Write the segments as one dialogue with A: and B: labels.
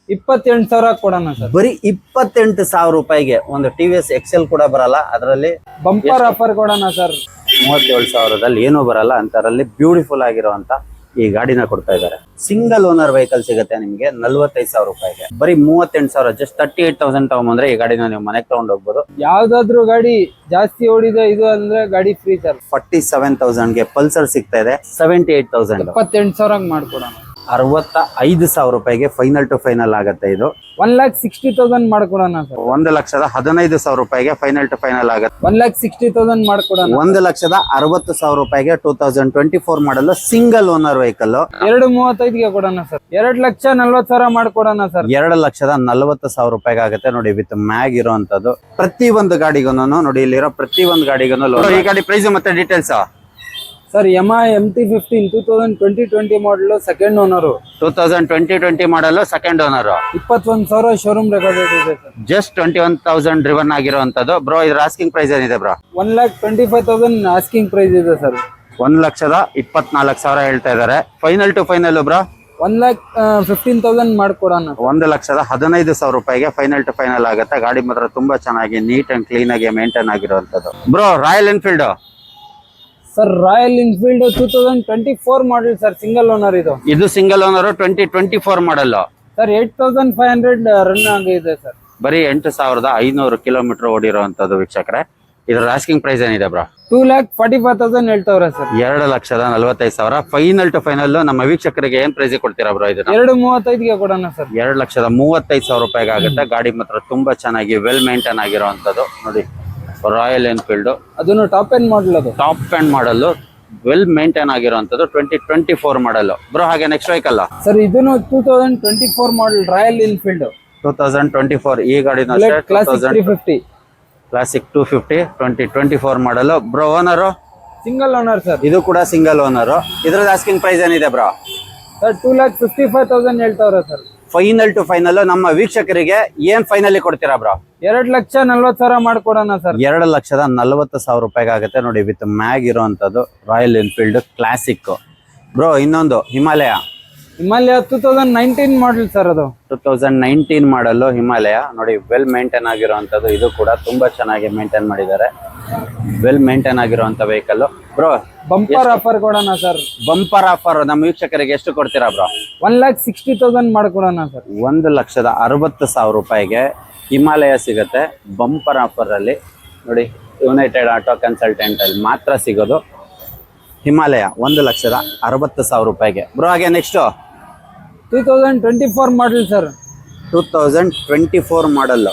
A: 28,000 ಕೊಡೋಣ ಸರ್.
B: ಬರೀ 28,000 ರೂಪಾಯಿಗೆ ಒಂದು TVS XL ಕೂಡ ಬರಲ್ಲ, ಅದರಲ್ಲಿ
A: ಬಂಪರ್ ಆಫರ್ ಕೊಡೋಣ ಸರ್.
B: 37,000ದಲ್ಲಿ ಏನೂ ಬರಲ್ಲ ಅಂತರಲ್ಲಿ ಬ್ಯೂಟಿಫುಲ್ ಆಗಿರುವಂತ ಈ ಗಾಡಿನ ಕೊಡ್ತಾ ಇದ್ದಾರೆ. ಸಿಂಗಲ್ ಓನರ್ ವೆಹಿಕಲ್ ಸಿಗುತ್ತೆ ನಿಮಗೆ 45,000 ರೂಪಾಯಿಗೆ. ಬರೀ 38,000, ಜಸ್ಟ್ 38,000 ತಗೊಂಡ್ಬಂದ್ರೆ ಈ ಗಾಡಿನ ನೀವು ಮನೆಗೆ ತಗೊಂಡು ಹೋಗ್ಬೋದು.
A: ಯಾವ್ದಾದ್ರು ಗಾಡಿ ಜಾಸ್ತಿ ಓಡಿದೆ ಇದು ಅಂದ್ರೆ ಗಾಡಿ ಫ್ರೀ ಸರ್.
B: 47,000ಗೆ ಪಲ್ಸರ್ ಸಿಗ್ತಾ ಇದೆ. 78,000,
A: 28,000 ಮಾಡ್ಕೊಡೋಣ.
B: 65,000 ರೂಪಾಯಿಗೆ ಫೈನಲ್ ಟು ಫೈನಲ್ ಆಗುತ್ತೆ. ಇದು
A: 1,60,000 ಮಾಡ್ಕೊಡೋಣ ಸರ್.
B: 1,15,000 ರೂಪಾಯಿಗೆ ಫೈನಲ್ ಟು ಫೈನಲ್ ಆಗುತ್ತೆ.
A: 1,60,000 ಮಾಡ್ಕೊಡೋಣ.
B: 1,60,000 ರೂಪಾಯಿಗೆ 2024 ಮಾಡಲು ಸಿಂಗಲ್ ಓನರ್ ವೆಹಿಕಲ್
A: 2,35ಗೆ ಕೊಡೋಣ ಸರ್. 2,40,000 ಮಾಡ್ಕೊಡೋಣ ಸರ್.
B: 2,40,000 ರೂಪಾಯಿಗೆ ಆಗುತ್ತೆ ನೋಡಿ, ವಿತ್ ಮ್ಯಾಗ್ ಇರುವಂತದ್ದು. ಪ್ರತಿ ಒಂದು ಗಾಡಿಗೂ ನೋಡಿ, ಇಲ್ಲಿರೋ ಪ್ರತಿ ಒಂದು ಗಾಡಿಗೂ ಈ ಗಾಡಿ ಪ್ರೈಸ್ ಮತ್ತೆ ಡೀಟೇಲ್ಸ್
A: ಸರ್. Yamaha MT-15 2020 ಮಾಡಲು ಸೆಕೆಂಡ್ ಓನರ್.
B: 2020 ಮಾಡಲು ಸೆಕೆಂಡ್ ಓನರ್.
A: 21,000 ಶೋರೂಮ್ ರೆಕಾರ್ಡೆಡ್ ಇದೆ ಸರ್.
B: ಜಸ್ಟ್ 21,000 ಡ್ರಿವನ್ ಆಗಿರುವಂತದ್ದು. ಬ್ರೋ ಇದ್ರ ಆಸ್ಕಿಂಗ್ ಪ್ರೈಸ್ ಏನಿದೆ ಬ್ರೋ?
A: 1,25,000 ಆಸ್ಕಿಂಗ್ ಪ್ರೈಸ್ ಇದೆ ಸರ್.
B: 1,24,000 ಹೇಳ್ತಾ ಇದಾರೆ. ಫೈನಲ್ ಟು ಫೈನಲ್ ಬ್ರೋ
A: 1,15,000 ಮಾಡ್ಕೊಡೋಣ.
B: 1,15,000 ರೂಪಾಯಿಗೆ ಫೈನಲ್ ಟು ಫೈನಲ್ ಆಗುತ್ತೆ. ಗಾಡಿ ಮಾತ್ರ ತುಂಬಾ ಚೆನ್ನಾಗಿ ನೀಟ್ ಅಂಡ್ ಕ್ಲೀನ್ ಆಗಿ ಮೇಂಟೈನ್ ಆಗಿರುವಂತದ್ದು. Bro Royal Enfield
A: sir, Royal Enfield 2024 model sir, single owner ಇದು.
B: ಇದು single owner 2024 model
A: sir. 8,500 run ಆಗಿದೆ ಸರ್.
B: ಬರೀ 8,500 ಕಿಲೋಮೀಟರ್ ಓಡಿರುವಂತದ್ದು ವೀಕ್ಷಕರೇ. ಇದರ ಆಸ್ಕಿಂಗ್ ಪ್ರೈಸ್ ಏನಿದೆ ಬ್ರೋ?
A: 2,45,000 ಹೇಳ್ತಾವ್ರೆ ಸರ್.
B: 2,45,000 final to final. ನಮ್ಮ ವೀಕ್ಷಕರಿಗೆ ಏನ್ ಪ್ರೈಸ್ ಕೊಡ್ತೀರಾ ಬ್ರೋ? ಇದನ್ನ
A: 2,35ಗೆ ಕೊಡೋಣ ಸರ್.
B: 2,35,000 ರೂಪಾಯಿಗೆ ಆಗುತ್ತೆ. ಗಾಡಿ ಮಾತ್ರ ತುಂಬಾ ಚೆನ್ನಾಗಿ ವೆಲ್ ಮೇಂಟೈನ್ ಆಗಿರುವಂತದ್ದು ನೋಡಿ, ರಾಯಲ್ ಎನ್ಫೀಲ್ಡ್.
A: ಅದನ್ನು ಟಾಪ್ ಎಂಡ್ ಮಾಡಲ್, ಅದು
B: top end model, well maintain ಆಗಿರುವಂತದ್ದು 2024 ಮಾಡಲ್ ಬ್ರೋ. ಹಾಗೆ ನೆಕ್ಸ್ಟ್ ವೆಹಿಕಲ್
A: ಸರ್, ಇದನ್ನು 2024 ಮಾಡಲ್ ರಾಯಲ್ ಎನ್ಫೀಲ್ಡ್
B: 2024. ಈ ಗಾಡಿ
A: classic 350
B: classic 250 2024 model bro. Owner
A: single owner sir.
B: ಇದು ಕೂಡ ಸಿಂಗಲ್ ಓನರ್. ಇದ್ರದ್ದು ಆಸ್ಕಿಂಗ್ ಪ್ರೈಸ್ ಏನಿದೆ ಬ್ರೋ?
A: ಸರ್ 2,55,000 ಹೇಳ್ತಾವ್ರೆ ಸರ್.
B: ಫೈನಲ್ ಟು ಫೈನಲ್ ನಮ್ಮ ವೀಕ್ಷಕರಿಗೆ ಏನ್ ಫೈನಲಿ ಕೊಡ್ತೀರಾ ಬ್ರೋ?
A: 2,40,000 ಮಾಡ್ಕೊಡೋಣ ಸರ್.
B: 2,40,000 ರೂಪಾಯಿಗೆ ಆಗುತ್ತೆ ನೋಡಿ, ವಿತ್ ಮ್ಯಾಗ್ ಇರುವಂತದ್ದು ರಾಯಲ್ ಎನ್ಫೀಲ್ಡ್ ಕ್ಲಾಸಿಕ್ ಬ್ರೋ. ಇನ್ನೊಂದು ಹಿಮಾಲಯ
A: 2019 ಮಾಡಲ್ ಸರ್. ಅದು
B: 2019 ಮಾಡಲು ಹಿಮಾಲಯ ನೋಡಿ, ವೆಲ್ ಮೇಂಟೈನ್ ಆಗಿರುವಂತದ್ದು. ಇದು ಕೂಡ ತುಂಬಾ ಚೆನ್ನಾಗಿ ಮೇಂಟೈನ್ ಮಾಡಿದ್ದಾರೆ. ವೆಲ್ ಮೇಂಟೈನ್ ಆಗಿರುವಂತ ವೆಹಿಕಲ್ ಬ್ರೋ.
A: ಬಂಪರ್ ಆಫರ್ ಕೊಡೋಣ ಸರ್.
B: ಬಂಪರ್ ಆಫರ್ ನಮ್ಮ ವೀಕ್ಷಕರಿಗೆ ಎಷ್ಟು ಕೊಡ್ತೀರಾ ಬ್ರೋ?
A: 1,60,000 ಮಾಡ್ಕೊಡೋಣ ಸರ್.
B: 1,60,000 ರೂಪಾಯಿಗೆ ಹಿಮಾಲಯ ಸಿಗುತ್ತೆ ಬಂಪರ್ ಆಫರ್ ಅಲ್ಲಿ ನೋಡಿ. ಯುನೈಟೆಡ್ ಆಟೋ ಕನ್ಸಲ್ಟೆಂಟ್ ಅಲ್ಲಿ ಮಾತ್ರ ಸಿಗೋದು ಹಿಮಾಲಯ 1,60,000 ರೂಪಾಯಿಗೆ ಬ್ರೋ. ಹಾಗೆ next
A: 2024 model sir.
B: 2024 model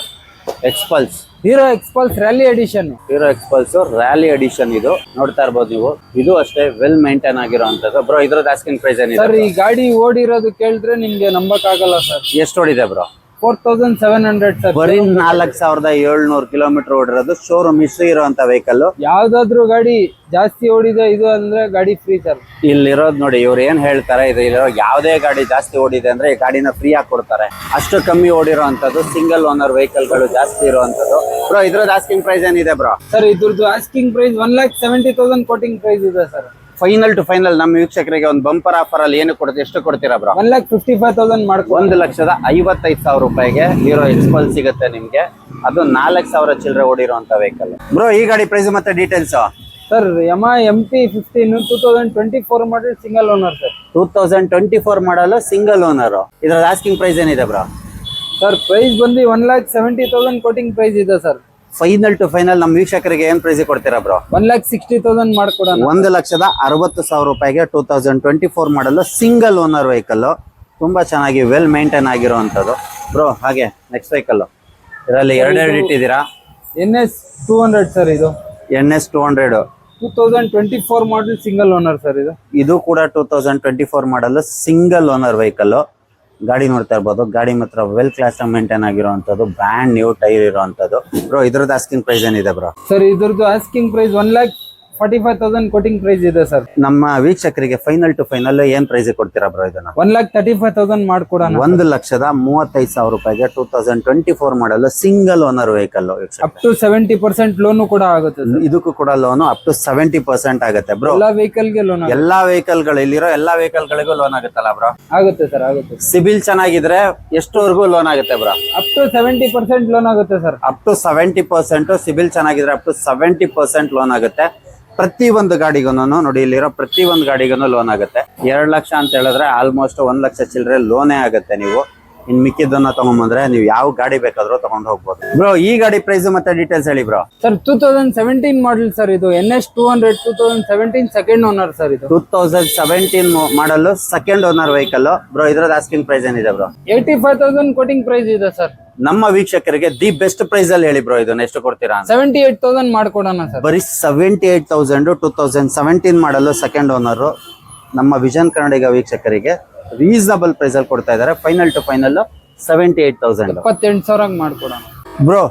B: Xpulse,
A: Hero Xpulse rally edition.
B: Hero Xpulse rally edition ಇದು ನೋಡ್ತಾ ಇರ್ಬೋದು ನೀವು. ಇದು ಅಷ್ಟೇ ವೆಲ್ ಮೇಂಟೈನ್ ಆಗಿರುವಂತದ್ದು ಬ್ರೋ. ಇದ್ರದ್ದು ಆಸ್ಕಿಂಗ್ ಪ್ರೈಸ್ ಏನಿದೆ
A: ಸರ್? ಈ ಗಾಡಿ ಓಡಿರೋದು ಕೇಳಿದ್ರೆ ನಿಮ್ಗೆ ನಂಬಕ್ ಆಗಲ್ಲ ಸರ್.
B: ಎಷ್ಟು ಓಡಿದೆ ಬ್ರೋ?
A: 4,700 ಸರ್.
B: ಬರೀ 4,700 ಕಿಲೋಮೀಟರ್ ಓಡಿರೋದು. ಶೋರೂಮ್ ಹಿಸ್ಟ್ರಿ ಇರುವಂತ ವೆಹಿಕಲ್.
A: ಯಾವ್ದಾದ್ರು ಗಾಡಿ ಜಾಸ್ತಿ ಓಡಿದೆ ಇದು ಅಂದ್ರೆ ಗಾಡಿ ಫ್ರೀ ಸರ್.
B: ಇಲ್ಲಿರೋದು ನೋಡಿ, ಇವ್ರು ಏನ್ ಹೇಳ್ತಾರೆ, ಇಲ್ಲಿರೋ ಯಾವ್ದೇ ಗಾಡಿ ಜಾಸ್ತಿ ಓಡಿದೆ ಅಂದ್ರೆ ಈ ಗಾಡಿನ ಫ್ರೀ ಆಗಿ ಕೊಡ್ತಾರೆ. ಅಷ್ಟು ಕಮ್ಮಿ ಓಡಿರುವಂತದ್ದು ಸಿಂಗಲ್ ಓನರ್ ವೆಹಿಕಲ್ ಗಳು ಜಾಸ್ತಿ ಇರುವಂತದ್ದು ಬ್ರೋ. ಇದ್ರದ್ದು ಆಸ್ಕಿಂಗ್ ಪ್ರೈಸ್ ಏನಿದೆ ಬ್ರೋ?
A: ಸರ್, ಇದ್ರದ್ದು ಆಸ್ಕಿಂಗ್ ಪ್ರೈಸ್ 1,70,000 ಕೋಟಿಂಗ್ ಪ್ರೈಸ್ ಇದೆ ಸರ್.
B: ಫೈನಲ್ ಟು ಫೈನಲ್ ನಮ್ಮ ವೀಕ್ಷಕರಿಗೆ ಒಂದು ಬಂಪರ್ ಆಫರ್ ಅಲ್ಲಿ ಏನು ಕೊಡುತ್ತೆ, ಎಷ್ಟು ಕೊಡ್ತೀರಾ ಬ್ರೋ?
A: 1,55,000 ಮಾಡ್ಕೊ.
B: 1,55,000 ರೂಪಾಯಿಗೆ ಹೀರೋ ಎಕ್ಸ್ಪಲ್ಸ್ ಸಿಗುತ್ತೆ ನಿಮ್ಗೆ. ಅದು 4,000 ಚಿಲ್ಲರೆ ಓಡಿರುವಂತ ವೆಹಿಕಲ್ ಬ್ರೋ. ಈ ಗಾಡಿ ಪ್ರೈಸ್ ಮತ್ತೆ details
A: sir. Yamaha MT-15 2024 model single owner sir.
B: 2024 model single owner. ಇದರ ಆಸ್ಕಿಂಗ್ ಪ್ರೈಸ್ ಏನಿದೆ ಬ್ರೋ?
A: ಸರ್, ಪ್ರೈಸ್ ಬಂದು 1,70,000 ಕೋಟಿಂಗ್ ಪ್ರೈಸ್ ಇದೆ ಸರ್.
B: ಫೈನಲ್ ಟು ಫೈನಲ್ ನಮ್ಮ ವೀಕ್ಷಕರಿಗೆ ಏನ್ ಪ್ರೈಸ್ ಕೊಡ್ತೀರಾ ಬ್ರೋ?
A: 1,60,000 ಮಾಡ್ಕೊಡೋಣ.
B: 1,60,000 ರೂಪಾಯಿಗೆ 2024 ಮಾಡಲ್ ಸಿಂಗಲ್ ಓನರ್ ವೆಹಿಕಲ್. ತುಂಬಾ ಚೆನ್ನಾಗಿ ವೆಲ್ ಮೇಂಟೈನ್ ಆಗಿರುವಂತದ್ದು ಬ್ರೋ. ಹಾಗೆ ನೆಕ್ಸ್ಟ್ ವೆಹಿಕಲ್ ಇದರಲ್ಲಿ ಎರಡೆರಡು ಇಟ್ಟಿದ್ದೀರಾ.
A: NS 200 sir. ಇದು
B: NS 200
A: 2024 model single owner sir.
B: ಇದು ಕೂಡ 2024 ಮಾಡಲ್ ಸಿಂಗಲ್ ಓನರ್ ವೆಹಿಕಲ್. ಗಾಡಿ ನೋಡ್ತಾ ಇರ್ಬೋದು. ಗಾಡಿ ಮಾತ್ರ ವೆಲ್ ಕ್ಲಾಸ್ ಮೇಂಟೈನ್ ಆಗಿರುವಂತದ್ದು, ಬ್ರ್ಯಾಂಡ್ ನ್ಯೂ ಟೈರ್ ಇರುವಂತದ್ದು ಬ್ರೋ. ಇದ್ರದ್ದು ಆಸ್ಕಿಂಗ್ ಪ್ರೈಸ್ ಏನಿದೆ ಬ್ರೋ?
A: ಸರ್, ಇದ್ರದ್ದು ಆಸ್ಕಿಂಗ್ ಪ್ರೈಸ್ 1,45,000 ಕೋಟಿಂಗ್ ಪ್ರೈಸ್ ಇದೆ ಸರ್.
B: ನಮ್ಮ ವೀಕ್ಷಕರಿಗೆ ಫೈನಲ್ ಟು ಫೈನಲ್ ಏನ್ ಪ್ರೈಸ್ ಕೊಡ್ತೀರಾ ಬ್ರೋ ಇದನ್ನ?
A: 1,35,000 ಮಾಡ್ಕೊಡೋಣ.
B: 1,35,000 ರೂಪಾಯಿಗೆ 2024 model single owner vehicle.
A: Up to 70% loan ಕೂಡ ಆಗುತ್ತೆ ಸರ್.
B: ಇದಕ್ಕೂ ಕೂಡ ಲೋನು ಅಪ್ ಟು 70% ಆಗುತ್ತೆ ಬ್ರೋ.
A: ಎಲ್ಲಾ ವೆಹಿಕಲ್ ಗೆ ಲೋನ್
B: ಎಲ್ಲಾ ವೆಹಿಕಲ್ ಗಳು ಇಲ್ಲಿರೋ ಎಲ್ಲಾ ವೆಹಿಕಲ್ ಗಳಿಗೂ ಲೋನ್ ಆಗುತ್ತಲ್ಲ ಬ್ರೋ?
A: ಆಗುತ್ತೆ ಸರ್, ಆಗುತ್ತೆ.
B: ಸಿಬಿಲ್ ಚೆನ್ನಾಗಿದ್ರೆ ಎಷ್ಟುವರೆಗೂ ಲೋನ್ ಆಗುತ್ತೆ ಬ್ರೋ?
A: ಅಪ್ ಟು 70% ಲೋನ್ ಆಗುತ್ತೆ ಸರ್.
B: Up to 70%. ಸಿಬಿಲ್ ಚೆನ್ನಾಗಿದ್ರೆ ಅಪ್ ಟು 70% ಲೋನ್ ಆಗುತ್ತೆ. ಪ್ರತಿ ಒಂದು ಗಾಡಿಗೂ ನೋಡಿ, ಇಲ್ಲಿರೋ ಪ್ರತಿ ಒಂದು ಗಾಡಿಗೂ ಲೋನ್ ಆಗುತ್ತೆ. 2 ಲಕ್ಷ ಅಂತ ಹೇಳಿದ್ರೆ ಆಲ್ಮೋಸ್ಟ್ 1 ಲಕ್ಷ ಚಿಲ್ಲರೆ ಲೋನೇ ಆಗುತ್ತೆ. ನೀವು ಇನ್ ಮಿಕ್ಕಿದ್ದನ್ನ ತಗೊಂಡ್ಬಂದ್ರೆ ನೀವು ಯಾವ ಗಾಡಿ ಬೇಕಾದ್ರೂ ತಗೊಂಡ್ ಹೋಗ್ಬೋದು ಬ್ರೋ. ಈ ಗಾಡಿ ಪ್ರೈಸ್ ಮತ್ತೆ ಡೀಟೇಲ್ಸ್ ಹೇಳಿ ಬ್ರೋ.
A: ಸರ್ 2017 ಮಾಡಲ್ ಸರ್ ಇದು. NS 200 2017 ಸೆಕೆಂಡ್ ಓನರ್ ಸರ್ ಇದು.
B: 2017 ಮಾಡಲ್ ಸೆಕೆಂಡ್ ಓನರ್ ವೆಹಿಕಲ್ ಬ್ರೋ. ಇದ್ರದ್ದು ಆಸ್ಕಿಂಗ್ ಪ್ರೈಸ್ ಏನಿದೆ ಬ್ರೋ?
A: 85,000 ಕೋಟಿಂಗ್ ಪ್ರೈಸ್ ಇದೆ ಸರ್.
B: ನಮ್ಮ ವೀಕ್ಷಕರಿಗೆ ದಿ ಬೆಸ್ಟ್ ಪ್ರೈಸ್ ಅಲ್ಲಿ ಹೇಳಿ ಬ್ರೋ, ಇದನ್ನ ಎಷ್ಟು ಕೊಡ್ತೀರಾ?
A: 78,000 ಮಾಡ್ಕೊಡೋಣ ಸರ್.
B: ಬರೀ 78,000. 2017 ಮಾಡಲ್ ಸೆಕೆಂಡ್ ಓನರ್. ನಮ್ಮ ವಿಷನ್ ಕನ್ನಡಿಗ ವೀಕ್ಷಕರಿಗೆ ರೀಸನಬಲ್ ಪ್ರೈಸ್ ಅಲ್ಲಿ ಕೊಡ್ತಾ ಇದಾರೆ. Final to final 78,000.
A: 78,000 ಮಾಡ್ಕೊಡೋಣ
B: ಬ್ರೋ.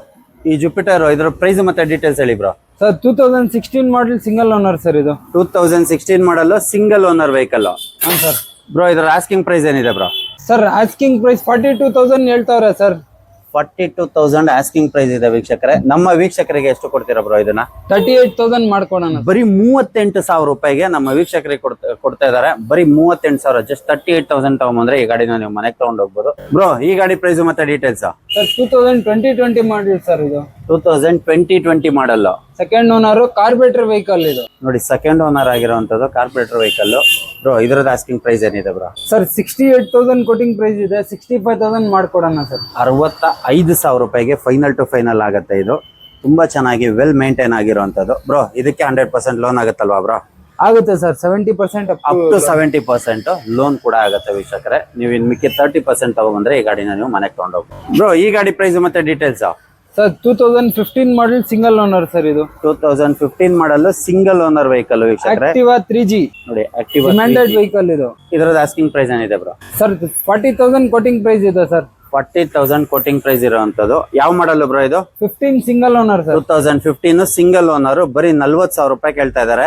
B: ಈ ಜುಪಿಟರ್ ಇದ್ರ ಪ್ರೈಸ್ ಮತ್ತೆ ಡೀಟೇಲ್ಸ್ ಹೇಳಿ bro.
A: Sir 2016 model single owner sir ಇದು.
B: 2016 ಮಾಡಲ್ ಸಿಂಗಲ್ ಓನರ್ ವೆಹಿಕಲ್.
A: ಹಾಂ ಸರ್.
B: ಬ್ರೋ ಇದ್ರ ಆಸ್ಕಿಂಗ್ ಪ್ರೈಸ್ ಏನಿದೆ ಬ್ರೋ?
A: ಸರ್ ಆಸ್ಕಿಂಗ್ ಪ್ರೈಸ್ 42,000 ಹೇಳ್ತಾವ್ರೆ ಸರ್.
B: 42,000 ಆಸ್ಕಿಂಗ್ ಪ್ರೈಸ್ ಇದೆ ವೀಕ್ಷಕರೇ. ನಮ್ಮ ವೀಕ್ಷಕರಿಗೆ ಎಷ್ಟು ಕೊಡ್ತೀರಾ ಬ್ರೋ ಇದನ್ನ?
A: 38,000 ಮಾಡ್ಕೊಡೋಣ.
B: ಬರೀ 38,000 ರೂಪಾಯಿಗೆ ನಮ್ಮ ವೀಕ್ಷಕರಿಗೆ ಕೊಡ್ತಾ ಇದಾರೆ. ಬರೀ 38,000. ಜಸ್ಟ್ 38,000 ತಗೊಂಡ್ಬಂದ್ರೆ ಈ ಗಾಡಿನ ನೀವು ಮನೆಗೆ ತಗೊಂಡ್ ಹೋಗ್ಬೋದು ಬ್ರೋ. ಈ ಗಾಡಿ ಪ್ರೈಸ್ ಮತ್ತೆ ಡೀಟೇಲ್ಸ್
A: ಸರ್ 2020 ಮಾಡಲ್ ಸರ್ ಇದು.
B: 2020 model
A: second owner corporator vehicle ಇದು.
B: ನೋಡಿ, ಸೆಕೆಂಡ್ ಓನರ್ ಆಗಿರುವಂತದ್ದು ಕಾರ್ಪೊರೇಟರ್ ವೆಹಿಕಲ್ ಬ್ರೋ. ಇದ್ರದ್ದು ಆಸ್ಕಿಂಗ್ ಪ್ರೈಸ್ ಏನಿದೆ ಬ್ರೋ?
A: ಸರ್ 68,000 ಕೋಟಿಂಗ್ ಪ್ರೈಸ್ ಇದೆ. 65,000 ಮಾಡ್ಕೊಡೋಣ ಸರ್.
B: 65,000 ರೂಪಾಯಿಗೆ ಫೈನಲ್ ಟು ಫೈನಲ್ ಆಗುತ್ತೆ. ಇದು ತುಂಬಾ ಚೆನ್ನಾಗಿ ವೆಲ್ ಮೇಂಟೈನ್ ಆಗಿರುವಂತದ್ದು ಬ್ರೋ. ಇದಕ್ಕೆ 100% ಲೋನ್ ಆಗುತ್ತಲ್ವಾ ಬ್ರೋ?
A: ಆಗುತ್ತೆ ಸರ್. 70%
B: ಅಪ್ ಟು 70% ಲೋನ್ ಕೂಡ ಆಗುತ್ತೆ ವೀಕ್ಷಕರೇ. ನೀವು ಇನ್ ಮಿಕ್ಕಿ 30% ತಗೊಂಡ್ಬಂದ್ರೆ ಈ ಗಾಡಿನ ನೀವು ಮನೆಗೆ ತಗೊಂಡೋಗ್ಬೋದು ಬ್ರೋ. ಈ ಗಾಡಿ ಪ್ರೈಸ್ ಮತ್ತೆ details
A: sir 2015 model single owner sir ಇದು.
B: 2015 ಮಾಡಲ್ ಸಿಂಗಲ್ ಓನರ್ ವೆಹಿಕಲ್ ವೀಕ್ಷಕರೇ.
A: ಆಕ್ಟಿವಾ 3G
B: ನೋಡಿ, ಆಕ್ಟಿವಾ
A: ಮ್ಯಾಂಡೇಟ್ ವೆಹಿಕಲ್ ಇದು.
B: ಇದರದ ಆಸ್ಕಿಂಗ್ ಪ್ರೈಸ್ ಏನಿದೆ ಬ್ರೋ?
A: ಸರ್ 40,000 ಕೋಟಿಂಗ್ ಪ್ರೈಸ್ ಇದೆ ಸರ್.
B: 40,000 ಕೋಟಿಂಗ್ ಪ್ರೈಸ್ ಇರುವಂತದ್ದು. ಯಾವ ಮಾಡಲ್ ಬ್ರೋ ಇದು?
A: 15 single owner sir.
B: 2015 single owner. ಬರೀ 40,000 ರೂಪಾಯಿ ಕೇಳ್ತಾ ಇದಾರೆ.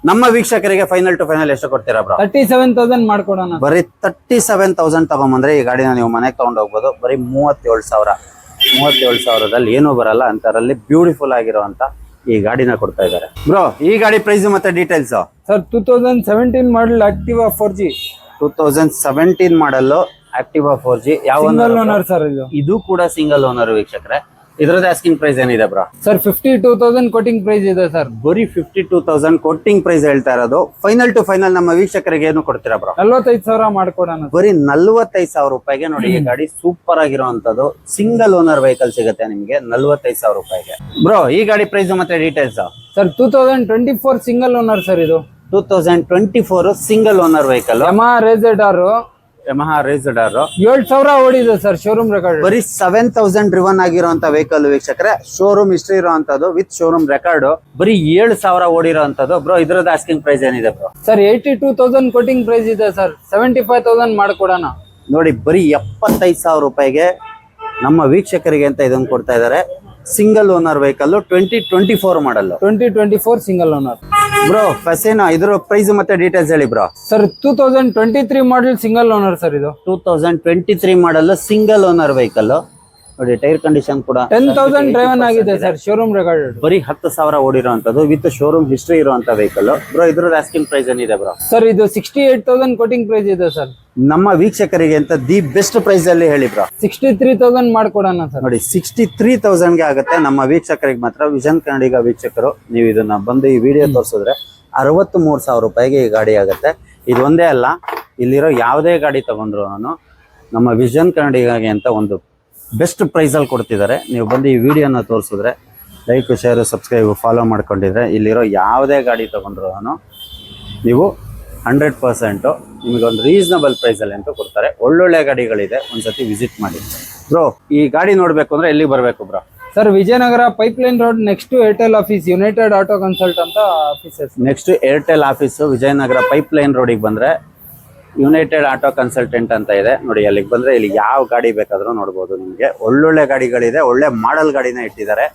B: ನಮ್ಮ ವೀಕ್ಷಕರಿಗೆ ಫೈನಲ್ ಟು ಫೈನಲ್ ಎಷ್ಟು ಕೊಡ್ತೀರಾ ಬ್ರೋ?
A: 37,000 ಮಾಡ್ಕೊಡೋಣ.
B: ಬರೀ 37,000 ತಗೊಂಡ್ಬಂದ್ರೆ ಈ ಗಾಡಿನ ನೀವು ಮನೆಗೆ ತಗೊಂಡ್ ಹೋಗ್ಬೋದು. ಬರೀ 37,000ದಲ್ಲಿ ಏನೂ ಬರಲ್ಲ ಅಂತರಲ್ಲಿ ಬ್ಯೂಟಿಫುಲ್ ಆಗಿರುವಂತ ಈ ಗಾಡಿನ ಕೊಡ್ತಾ ಇದ್ದಾರೆ ಬ್ರೋ. ಈ ಗಾಡಿ ಪ್ರೈಸ್ ಮತ್ತೆ ಡೀಟೇಲ್ಸ್
A: ಸರ್ 2017 ಮಾಡಲ್ ಆಕ್ಟಿವಾ 4G.
B: 2017 ಮಾಡಲ್ ಆಕ್ಟಿವಾ 4G. ಯಾವ
A: ಸಿಂಗಲ್ ಓನರ್ ಸರ್ ಇದು.
B: ಇದು ಕೂಡ ಸಿಂಗಲ್ ಓನರ್ ವೀಕ್ಷಕರೇ. ಇದ್ರದ್ದು ಆಸ್ಕಿಂಗ್ ಪ್ರೈಸ್ ಏನಿದೆ ಬ್ರೋ?
A: ಸರ್ 52,000 ಕೋಟಿಂಗ್ ಪ್ರೈಸ್ ಇದೆ ಸರ್.
B: ಬರೀ 52,000 ಕೋಟಿಂಗ್ ಪ್ರೈಸ್ ಹೇಳ್ತಾ ಇರೋದು. ಫೈನಲ್ ಟು ಫೈನಲ್ ನಮ್ಮ ವೀಕ್ಷಕರಿಗೆ ಏನು ಕೊಡ್ತೀರಾ ಬ್ರೋ?
A: 45,000 ಮಾಡ್ಕೊಡೋಣ.
B: ಬರೀ 45,000 ರೂಪಾಯಿಗೆ ನೋಡಿ, ಈ ಗಾಡಿ ಸೂಪರ್ ಆಗಿರುವಂತದ್ದು ಸಿಂಗಲ್ ಓನರ್ ವೆಹಿಕಲ್ ಸಿಗುತ್ತೆ ನಿಮಗೆ 45,000 ರೂಪಾಯಿಗೆ ಬ್ರೋ. ಈ ಗಾಡಿ ಪ್ರೈಸ್ ಮತ್ತೆ details
A: sir 2024 single owner sir ಇದು.
B: 2024 single owner vehicle.
A: Yamaha
B: razor
A: 7,000 ಓಡಿದೆ ಸರ್. Showroom record.
B: ಬರೀ 7,000 ಡ್ರಿವನ್ ಆಗಿರುವಂತ ವೆಹಿಕಲ್ ವೀಕ್ಷಕರೇ. ಶೋರೂಮ್ ಹಿಸ್ಟ್ರಿ ಇರುವಂತದ್ದು ವಿತ್ ಶೋರೂಮ್ ರೆಕಾರ್ಡ್. ಬರೀ 7,000 ಓಡಿರೋಂಥದ್ದು ಬ್ರೋ. ಇದ್ರದ್ದು ಆಸ್ಕಿಂಗ್ ಪ್ರೈಸ್ ಏನಿದೆ ಬ್ರೋ?
A: ಸರ್ 82,000 ಕೋಟಿಂಗ್ ಪ್ರೈಸ್ ಇದೆ ಸರ್. 75,000 ಮಾಡ್ಕೊಡೋಣ.
B: ನೋಡಿ, ಬರೀ 75,000 ರೂಪಾಯಿಗೆ ನಮ್ಮ ವೀಕ್ಷಕರಿಗೆ ಅಂತ ಇದನ್ನು ಕೊಡ್ತಾ ಇದ್ದಾರೆ. ಸಿಂಗಲ್ ಓನರ್ ವೆಹಿಕಲ್ 2024 ಮಾಡಲ್.
A: 2024 ಸಿಂಗಲ್ ಓನರ್
B: ಬ್ರೋ. ಫೆಸಿನೋ ಇದ್ರ ಪ್ರೈಸ್ ಮತ್ತೆ ಡೀಟೇಲ್ಸ್ ಹೇಳಿ bro.
A: Sir 2023 model single owner sir ಇದು.
B: 2023 ಮಾಡಲ್ ಸಿಂಗಲ್ ಓನರ್ ವೆಹಿಕಲ್. ನೋಡಿ, ಟೈರ್ ಕಂಡೀಷನ್ ಕೂಡ
A: 10,000 ಡ್ರೈವನ್ ಆಗಿದೆ ಸರ್. Showroom record.
B: ಬರೀ 10,000 ಓಡಿರುವಂತದ್ದು ವಿತ್ ಶೋರೂಮ್ ಹಿಸ್ಟ್ರಿ ಇರುವಂತ ವೆಹಿಕಲ್ ಬ್ರೋ. ಇದ್ರ ಆಸ್ಕಿಂಗ್ ಪ್ರೈಸ್ ಏನಿದೆ ಬ್ರೋ?
A: ಸರ್ ಇದು 68,000 ಕೋಟಿಂಗ್ ಪ್ರೈಸ್ ಇದೆ ಸರ್.
B: ನಮ್ಮ ವೀಕ್ಷಕರಿಗೆ ಅಂತ ದಿ ಬೆಸ್ಟ್ ಪ್ರೈಸ್ ಅಲ್ಲಿ ಹೇಳಿ ಬ್ರೋ.
A: 63,000 ಮಾಡ್ಕೊಡೋಣ ಸರ್.
B: ನೋಡಿ, 63,000 ಗೆ ಆಗುತ್ತೆ. ನಮ್ಮ ವೀಕ್ಷಕರಿಗೆ ಮಾತ್ರ ವಿಷನ್ ಕನ್ನಡಿಗ ವೀಕ್ಷಕರು ನೀವು ಇದನ್ನ ಬಂದು ಈ ವಿಡಿಯೋ ತೋರಿಸಿದ್ರೆ 63,000 ರೂಪಾಯಿಗೆ ಈ ಗಾಡಿ ಆಗುತ್ತೆ. ಇದು ಒಂದೇ ಅಲ್ಲ, ಇಲ್ಲಿರೋ ಯಾವುದೇ ಗಾಡಿ ತಗೊಂಡ್ರು ನಮ್ಮ ವಿಷನ್ ಕನ್ನಡಿಗಗೆ ಅಂತ ಒಂದು ಬೆಸ್ಟ್ ಪ್ರೈಸ್ ಅಲ್ಲಿ ಕೊಡ್ತಿದ್ದಾರೆ. ನೀವು ಬಂದು ಈ ವಿಡಿಯೋನ ತೋರಿಸಿದ್ರೆ ಲೈಕ್, ಶೇರ್, ಸಬ್ಸ್ಕ್ರೈಬ್, ಫಾಲೋ ಮಾಡ್ಕೊಂಡಿದ್ರೆ ಇಲ್ಲಿರೋ ಯಾವುದೇ ಗಾಡಿ ತಗೊಂಡ್ರು ನೀವು 100% ನಿಮಗೊಂದು ರೀಸನಬಲ್ ಪ್ರೈಸಲ್ಲಿ ಅಂತ ಕೊಡ್ತಾರೆ. ಒಳ್ಳೊಳ್ಳೆ ಗಾಡಿಗಳಿದೆ, ಒಂದ್ಸತಿ ವಿಸಿಟ್ ಮಾಡಿ ಬ್ರೋ. ಈ ಗಾಡಿ ನೋಡ್ಬೇಕು ಅಂದ್ರೆ ಎಲ್ಲಿ ಬರಬೇಕು bro?
A: Sir Vijayanagar pipeline road next Airtel office, United auto consult ಅಂತ offices.
B: Next Airtel office Vijayanagar pipeline ರೋಡಿಗೆ ಬಂದ್ರೆ ಯುನೈಟೆಡ್ ಆಟೋ ಕನ್ಸಲ್ಟೆಂಟ್ ಅಂತ ಇದೆ ನೋಡಿ. ಅಲ್ಲಿಗೆ ಬಂದ್ರೆ ಇಲ್ಲಿ ಯಾವ ಗಾಡಿ ಬೇಕಾದ್ರೂ ನೋಡ್ಬೋದು. ನಿಮಗೆ ಒಳ್ಳೊಳ್ಳೆ ಗಾಡಿಗಳಿದೆ, ಒಳ್ಳೆ ಮಾಡೆಲ್ ಗಾಡಿನ ಇಟ್ಟಿದ್ದಾರೆ.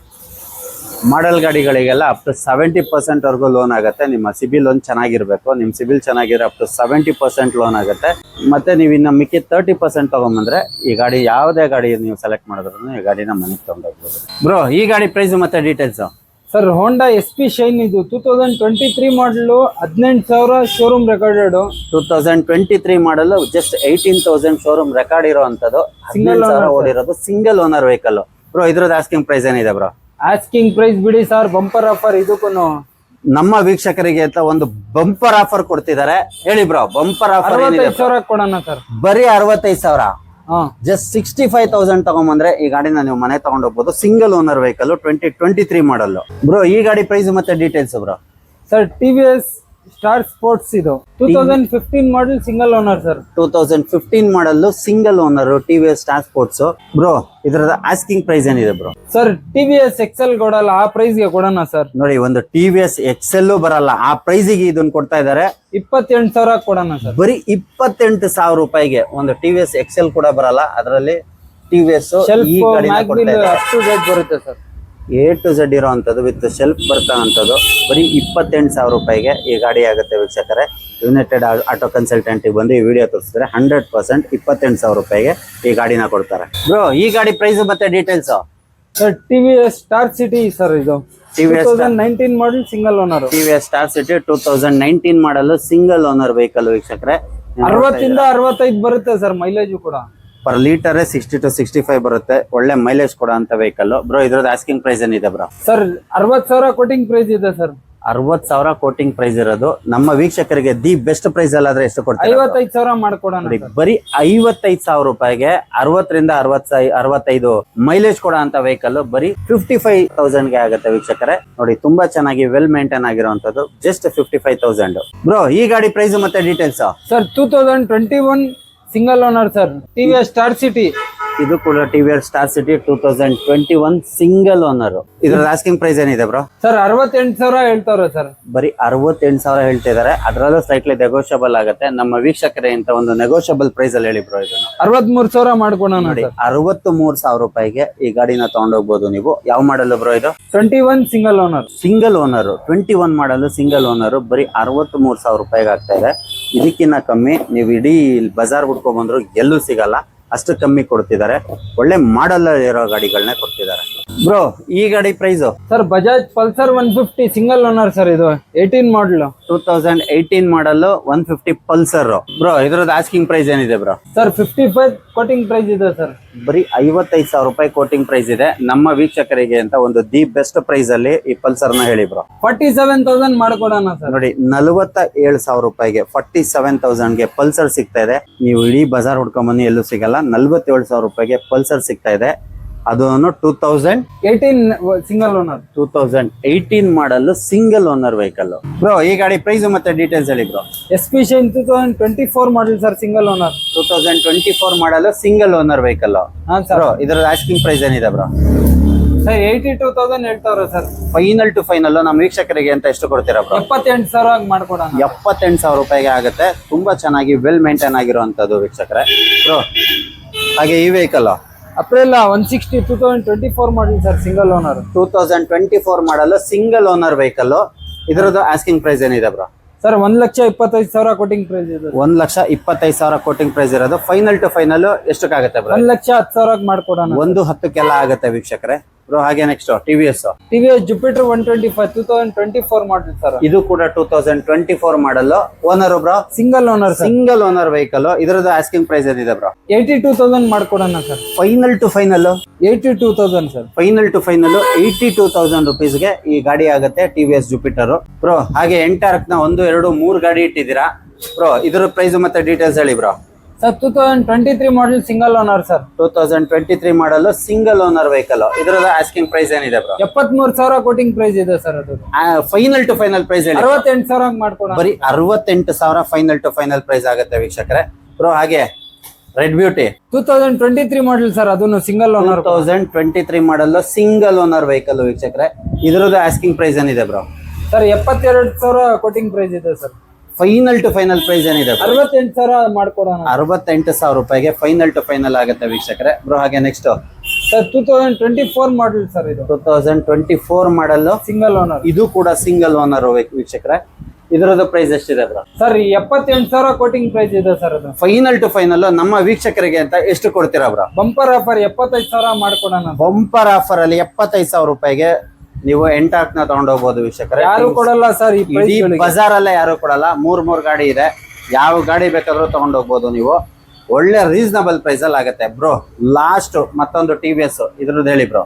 B: ಮಾಡೆಲ್ ಗಾಡಿಗಳಿಗೆಲ್ಲ ಅಪ್ ಟು 70% ವರೆಗೂ ಲೋನ್ ಆಗುತ್ತೆ. ನಿಮ್ಮ ಸಿಬಿಲ್ ಲೋನ್ ಚೆನ್ನಾಗಿರ್ಬೇಕು. ನಿಮ್ಮ ಸಿಬಿಲ್ ಚೆನ್ನಾಗಿರೋ ಅಪ್ ಟು 70% ಲೋನ್ ಆಗುತ್ತೆ. ಮತ್ತೆ ನೀವು ಇನ್ನು ಮಿಕ್ಕಿ 30% ತಗೊಂಬಂದ್ರೆ ಈ ಗಾಡಿ ಯಾವುದೇ ಗಾಡಿ ನೀವು ಸೆಲೆಕ್ಟ್ ಮಾಡಿದ್ರು ಈ ಗಾಡಿನ ಮನೆಗೆ ತಗೊಂಡೋಗ್ಬೋದು. ಬ್ರೋ ಈ ಗಾಡಿ ಪ್ರೈಸ್ ಮತ್ತೆ details.
A: Sir Honda SP shine ಇದು 2023 model 18,000 showroom recorded.
B: 2023 model just 18,000 showroom record ಇರೋವಂಥದ್ದು, 18,000 ಓಡಿರೋದು, ಸಿಂಗಲ್ ಓನರ್ ವೆಹಿಕಲ್. ಬ್ರೋ ಇದ್ರದ್ದು ಆಸ್ಕಿಂಗ್ ಪ್ರೈಸ್ ಏನಿದೆ ಬ್ರೋ?
A: ಆಸ್ಕಿಂಗ್ ಪ್ರೈಸ್ ಬಿಡಿ ಸರ್, ಬಂಪರ್ ಆಫರ್ ಇದಕ್ಕೂ.
B: ನಮ್ಮ ವೀಕ್ಷಕರಿಗೆ ಅಂತ ಒಂದು ಬಂಪರ್ ಆಫರ್ ಕೊಡ್ತಿದ್ದಾರೆ. ಹೇಳಿ ಬ್ರೋ, ಬಂಪರ್ ಆಫರ್
A: 65,000 ಕೊಡೋಣ ಸರ್.
B: ಬರೀ 65,000. ಜಸ್ಟ್ 65,000 ತಗೊಂಬಂದ್ರೆ ಈ ಗಾಡಿನ ನೀವು ಮನೆ ತಗೊಂಡೋಗ್ಬೋದು. Single owner vehicle, 2023 model. Bro ಈ ಗಾಡಿ ಪ್ರೈಸ್ ಮತ್ತೆ details bro?
A: Sir TVS star sports ಇದು 2015 model, single owner sir.
B: 2015 model single owner TVS star sports. Bro ಇದರದ ಆಸ್ಕಿಂಗ್ ಪ್ರೈಸ್ ಏನಿದೆ ಬ್ರೋ?
A: ಸರ್ TVS XL ಕೊಡಲ್ಲ, ಆ ಪ್ರೈಸ್ ಗೆ ಕೊಡೋಣ ಸರ್.
B: ನೋಡಿ, ಒಂದು TVS XL ಬರಲ್ಲ, ಆ ಪ್ರೈಸಿಗೆ ಇದನ್ನ ಕೊಡ್ತಾ ಇದಾರೆ.
A: 28,000 ಕೊಡೋಣ ಸರ್.
B: ಬರೀ 28,000 ರೂಪಾಯಿಗೆ ಒಂದು TVS XL ಕೂಡ ಬರಲ್ಲ. ಅದರಲ್ಲಿ TVS ಈ ಗಾಡಿನ ಕೊಡ್ತಾ ಇದ್ದಾರೆ.
A: ಅಷ್ಟು ರೇಟ್ ಬರುತ್ತೆ ಸರ್.
B: A to Z ಇರೋವಂಥದ್ದು ವಿತ್ ಶೆಲ್ಫ್ ಬರ್ತಕ್ಕಂಥದ್ದು ಬರೀ 28,000 ರೂಪಾಯಿಗೆ ಈ ಗಾಡಿ ಆಗುತ್ತೆ ವೀಕ್ಷಕರೇ. ಯುನೈಟೆಡ್ ಆಟೋ ಕನ್ಸಲ್ಟೆಂಟಿಗೆ ಬಂದು ಈ ವಿಡಿಯೋ ತೋರಿಸಿದ್ರೆ 100% 28,000 ರೂಪಾಯಿಗೆ ಈ ಗಾಡಿನ ಕೊಡ್ತಾರೆ. ಬ್ರೋ ಈ ಗಾಡಿ ಪ್ರೈಸ್ ಮತ್ತೆ details?
A: Sir TVS star city sir, ಇದು
B: TVS
A: 2019 model, single owner.
B: TVS star city 2019 model, single owner vehicle ವೀಕ್ಷಕರೇ.
A: 60 ಇಂದ 65 ಬರುತ್ತೆ ಸರ್ ಮೈಲೇಜ್ ಕೂಡ.
B: ಪರ್ ಲೀಟರ್ 60 to 65 ಬರುತ್ತೆ. ಒಳ್ಳೆ ಮೈಲೇಜ್ ಕೊಡೋ ಅಂತ ವೆಹಿಕಲ್. ಬ್ರೋ ಇದ್ರದ್ದು ಆಸ್ಕಿಂಗ್ ಪ್ರೈಸ್ ಏನಿದೆ ಬ್ರೋ?
A: ಸರ್ 60,000 ಕೋಟಿಂಗ್ ಪ್ರೈಸ್ ಇದೆ ಸರ್.
B: 60,000 ಕೋಟಿಂಗ್ ಪ್ರೈಸ್ ಇರೋದು. ನಮ್ಮ ವೀಕ್ಷಕರಿಗೆ ದಿ ಬೆಸ್ಟ್ ಪ್ರೈಸ್ ಅಲ್ಲಾದ್ರೆ ಎಷ್ಟು ಕೊಡ್ತಾರೆ?
A: 55,000 ಮಾಡ್ಕೊಡೋಣ.
B: ಬರೀ 55,000 ರೂಪಾಯಿಗೆ 60 ರಿಂದ 65 ಮೈಲೇಜ್ ಕೊಡೋ ಅಂತ ವೆಹಿಕಲ್ ಬರೀ 55,000 ಗೆ ಆಗುತ್ತೆ ವೀಕ್ಷಕರೇ. ನೋಡಿ, ತುಂಬಾ ಚೆನ್ನಾಗಿ ವೆಲ್ ಮೇಂಟೈನ್ ಆಗಿರುವಂತದ್ದು. ಜಸ್ಟ್ 55,000. ಬ್ರೋ ಈ ಗಾಡಿ ಪ್ರೈಸ್ ಮತ್ತೆ details?
A: Sir 2021 single owner sir, TVS star city.
B: ಇದು ಕೂಡ TVS star city 2021 single owner. ಇದ್ರ ಆಸ್ಕಿಂಗ್ ಪ್ರೈಸ್ ಏನಿದೆ ಬ್ರೋ?
A: ಸರ್ 68,000 ಹೇಳ್ತಾವ್ರೆ ಸರ್.
B: ಬರೀ 68,000 ಹೇಳ್ತಿದ್ದಾರೆ. ಅದರಲ್ಲೂ ಸ್ಲೈಟ್ಲಿ ನೆಗೋಷಿಯಬಲ್ ಆಗುತ್ತೆ. ನಮ್ಮ ವೀಕ್ಷಕರೇ ಅಂತ ಒಂದು ನೆಗೋಷಿಯಬಲ್ ಪ್ರೈಸ್ ಅಲ್ಲಿ ಹೇಳಿ ಬ್ರೋ ಇದನ್ನು?
A: 63,000 ಮಾಡ್ಕೊಡೋಣ.
B: ನೋಡಿ, 63,000 ರೂಪಾಯಿಗೆ ಈ ಗಾಡಿನ ತಗೊಂಡೋಗ್ಬೋದು ನೀವು. ಯಾವ ಮಾಡಲ್ ಬ್ರೋ ಇದು?
A: 21 ಸಿಂಗಲ್ ಓನರ್.
B: ಸಿಂಗಲ್ ಓನರ್ 21 ಮಾಡಲ್ ಸಿಂಗಲ್ ಓನರ್ ಬರೀ 63,000 ರೂಪಾಯಿಗೆ ಆಗ್ತಾ ಇದೆ. ಇದಕ್ಕಿಂತ ಕಮ್ಮಿ ನೀವು ಇಡೀ ಬಜಾರ್ ಹುಡ್ಕೊಂಡ್ ಬಂದ್ರು ಎಲ್ಲೂ ಸಿಗಲ್ಲ, ಅಷ್ಟು ಕಮ್ಮಿ ಕೊಡ್ತಿದ್ದಾರೆ. ಒಳ್ಳೆ ಮಾಡಲ್ ಇರೋ ಗಾಡಿಗಳನ್ನ ಕೊಡ್ತಿದ್ದಾರೆ. ಬ್ರೋ ಈ ಗಾಡಿ price?
A: Sir Bajaj Pulsar 150 single owner sir, ಇದು 18 ಮಾಡಲ್.
B: 2018 model 150 Pulsar. ಬ್ರೋ ಇದ್ರದ್ದು ಆಸ್ಕಿಂಗ್ ಪ್ರೈಸ್ ಏನಿದೆ ಬ್ರೋ?
A: ಸರ್ 55 ಕೋಟಿಂಗ್ ಪ್ರೈಸ್ ಇದೆ ಸರ್.
B: ಬರೀ 55,000 ರೂಪಾಯಿ ಕೋಟಿಂಗ್ ಪ್ರೈಸ್ ಇದೆ. ನಮ್ಮ ವೀಕ್ಷಕರಿಗೆ ಅಂತ ಒಂದು ದಿ ಬೆಸ್ಟ್ ಪ್ರೈಸ್ ಅಲ್ಲಿ ಈ ಪಲ್ಸರ್ ನ ಹೇಳಿ ಬ್ರೋ?
A: 47,000 ಮಾಡ್ಕೊಡೋಣ ಸರ್.
B: ನೋಡಿ, 47,000 ರೂಪಾಯಿಗೆ 47,000 ಗೆ ಪಲ್ಸರ್ ಸಿಗ್ತಾ ಇದೆ. ನೀವು ಇಡೀ ಬಜಾರ್ ಹುಡ್ಕೊಂಡ್ ಬನ್ನಿ ಎಲ್ಲೂ ಸಿಗಲ್ಲ. 47,000 ರೂಪಾಯಿಗೆ ಪಲ್ಸರ್ ಸಿಗ್ತಾ ಇದೆ. ಅದು
A: 2018 single owner.
B: 2018 model single owner vehicle. Bro ಈ ಗಾಡಿ ಪ್ರೈಸ್ ಮತ್ತೆ ಡೀಟೇಲ್ಸ್ ಹೇಳಿ bro?
A: SP shine 2024 model sir, single owner.
B: 2024 model single owner vehicle.
A: ಹಾ ಸರ್.
B: ಇದರ ಆಸ್ಕಿಂಗ್ ಪ್ರೈಸ್ ಏನಿದೆ ಬ್ರೋ?
A: ಸರ್ 82,000 ಹೇಳ್ತಾವ್ರೆ ಸರ್.
B: ಫೈನಲ್ ಟು ಫೈನಲ್ ನಮ್ಮ ವೀಕ್ಷಕರಿಗೆ ಅಂತ ಎಷ್ಟು ಕೊಡ್ತೀರಾ ಬ್ರೋ?
A: 78,000 ಮಾಡ್ಕೊಡೋಣ.
B: 78,000 ರೂಪಾಯಿಗೆ ಆಗುತ್ತೆ. ತುಂಬಾ ಚೆನ್ನಾಗಿ ವೆಲ್ ಮೇಂಟೈನ್ ಆಗಿರುವಂತದ್ದು ವೀಕ್ಷಕರೇ. ಬ್ರೋ ಹಾಗೆ ಈ vehicle
A: Aprilia 160 2024 model sir, single owner.
B: 2024 model single owner vehicle. ಇದರದ್ದು ಆಸ್ಕಿಂಗ್ ಪ್ರೈಸ್ ಏನಿದೆ ಬ್ರೋ?
A: ಸರ್ 1,25,000 ಕೋಟಿಂಗ್ ಪ್ರೈಸ್ ಇದೆ.
B: 1,25,000 ಕೋಟಿಂಗ್ ಪ್ರೈಸ್ ಇರೋದು. ಫೈನಲ್ ಟು ಫೈನಲ್ ಎಷ್ಟಕ್ಕಾಗುತ್ತೆ ಬ್ರೋ?
A: 1,10,000 ಮಾಡ್ಕೊಡೋಣ.
B: 1,10,000 ಆಗುತ್ತೆ ವೀಕ್ಷಕರೇ. ಬ್ರೋ ಹಾಗೆ next TVS
A: Jupiter 125 2024 model sir.
B: ಇದು ಕೂಡ 2024 model. Owner bro?
A: Single owner.
B: Single owner vehicle. ಇದರದ್ದು ಆಸ್ಕಿಂಗ್ ಪ್ರೈಸ್ ಏನಿದೆ ಬ್ರೋ?
A: 82,000 ಮಾಡ್ಕೊಡೋಣ sir.
B: Final to final
A: 82,000 sir.
B: Final to final 82,000 ರುಪೀಸ್ಗೆ ಈ ಗಾಡಿ ಆಗುತ್ತೆ TVS ಜುಪಿಟರ್. ಬ್ರೋ ಹಾಗೆ ಎಂಟಾರ್ಕ್ ನ 1, 2, 3 ಗಾಡಿ ಇಟ್ಟಿದ್ದೀರಾ. ಬ್ರೋ ಇದರ ಪ್ರೈಸ್ ಮತ್ತೆ ಡೀಟೇಲ್ಸ್ ಹೇಳಿ bro?
A: Sir 2023 model single owner sir.
B: 2023 model single owner vehicle. ಇದರ ಆಸ್ಕಿಂಗ್ ಪ್ರೈಸ್ ಏನಿದೆ ಬ್ರೋ?
A: 73,000 ಕೋಟಿಂಗ್ ಪ್ರೈಸ್ ಇದೆ ಸರ್. ಅದು
B: ಫೈನಲ್ ಟು ಫೈನಲ್ ಪ್ರೈಸ್ ಹೇಳಿ?
A: 68,000 ಮಾಡ್ಕೊಡೋಣ.
B: ಬರೀ 68,000 ಫೈನಲ್ ಟು ಫೈನಲ್ ಪ್ರೈಸ್ ಆಗುತ್ತೆ ವೀಕ್ಷಕರೇ. ಬ್ರೋ ಹಾಗೆ ರೆಡ್ ಬ್ಯೂಟಿ
A: 2023 ಮಾಡಲ್ ಸರ್, ಅದನ್ನು single owner.
B: 2023 model single owner vehicle ವೀಕ್ಷಕರೇ. ಇದರದ್ದು ಆಸ್ಕಿಂಗ್ ಪ್ರೈಸ್ ಏನಿದೆ ಬ್ರೋ?
A: ಸರ್ 72,000 ಕೋಟಿಂಗ್ ಪ್ರೈಸ್ ಇದೆ sir.
B: Final to final price ಏನಿದೆ?
A: 68,000 ಮಾಡ್ಕೊಡೋಣ.
B: 68,000 ರೂಪಾಯಿಗೆ ಫೈನಲ್ ಟು ಫೈನಲ್ ಆಗುತ್ತೆ ವೀಕ್ಷಕರೇ. ಬ್ರೋ ಹಾಗೆ ನೆಕ್ಸ್ಟ್
A: ಸರ್ 2024 ಮಾಡಲ್ ಸರ್ ಇದು.
B: 2024 ಮಾಡಲ್,
A: ಸಿಂಗಲ್ ಓನರ್.
B: ಇದು ಕೂಡ ಸಿಂಗಲ್ ಓನರ್ ವೀಕ್ಷಕರೇ. ಇದರದ ಪ್ರೈಸ್ ಎಷ್ಟಿದೆ ಬ್ರೋ?
A: ಸರ್ 78,000 ಕೋಟಿಂಗ್ ಪ್ರೈಸ್ ಇದೆ ಸರ್ ಅದು.
B: ಫೈನಲ್ ಟು ಫೈನಲ್ ನಮ್ಮ ವೀಕ್ಷಕರಿಗೆ ಅಂತ ಎಷ್ಟು ಕೊಡ್ತೀರಾ ಬ್ರೋ?
A: ಬಂಪರ್ ಆಫರ್ 75,000 ಮಾಡ್ಕೊಡೋಣ.
B: ಬಂಪರ್ ಆಫರ್ ಅಲ್ಲಿ 75,000 ರೂಪಾಯಿಗೆ ನೀವು ಎಂಟಾಕ್ ನ ತಗೊಂಡೋಗ್ಬೋದು ವೀಕ್ಷಕರೇ.
A: ಯಾರು ಕೊಡಲ್ಲ ಸರ್ ಈ
B: ಇಡೀ ಬಜಾರ್ ಅಲ್ಲೇ ಯಾರು ಕೊಡಲ್ಲ. ಮೂರ್ ಗಾಡಿ ಇದೆ, ಯಾವ ಗಾಡಿ ಬೇಕಾದ್ರೂ ತಗೊಂಡೋಗ್ಬೋದು ನೀವು. ಒಳ್ಳೆ ರೀಸನಬಲ್ ಪ್ರೈಸ್ ಅಲ್ಲಿ ಆಗುತ್ತೆ ಬ್ರೋ. ಲಾಸ್ಟ್ ಮತ್ತೊಂದು TVS ಇದ್ರದ್ದು ಹೇಳಿ bro.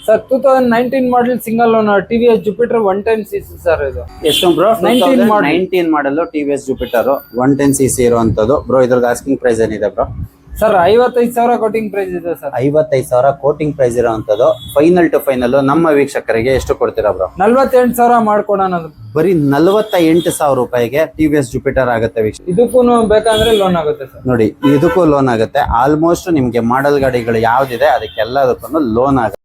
A: Sir 2019 model single owner TVS Jupiter 110cc sir ಇದು.
B: ಎಷ್ಟು ಬ್ರೋ?
A: 19
B: ಮಾಡಲ್ TVS ಜುಪಿಟರ್ 110cc ಇರುವಂತದ್ದು ಬ್ರೋ. ಇದ್ರದ್ದು ಆಸ್ಕಿಂಗ್ ಪ್ರೈಸ್ ಏನಿದೆ ಬ್ರೋ?
A: ಸರ್ 55,000 ಕೋಟಿಂಗ್ ಪ್ರೈಸ್ ಇದೆ ಸರ್.
B: 55,000 ಕೋಟಿಂಗ್ ಪ್ರೈಸ್ ಇರುವಂತದ್ದು. ಫೈನಲ್ ಟು ಫೈನಲ್ ನಮ್ಮ ವೀಕ್ಷಕರಿಗೆ ಎಷ್ಟು ಕೊಡ್ತೀರಾ ಬ್ರೋ?
A: 48,000 ಮಾಡ್ಕೊಡೋಣ.
B: ಬರೀ 48,000 ರೂಪಾಯಿಗೆ TVS ಜುಪಿಟರ್ ಆಗುತ್ತೆ ವೀಕ್ಷಕ.
A: ಇದಕ್ಕೂ ಬೇಕಂದ್ರೆ ಲೋನ್ ಆಗುತ್ತೆ ಸರ್.
B: ನೋಡಿ, ಇದಕ್ಕೂ ಲೋನ್ ಆಗುತ್ತೆ. ಆಲ್ಮೋಸ್ಟ್ ನಿಮ್ಗೆ ಮಾಡೆಲ್ ಗಾಡಿಗಳು ಯಾವ್ದಿದೆ ಅದಕ್ಕೆಲ್ಲದಕ್ಕೂ ಲೋನ್ ಆಗುತ್ತೆ.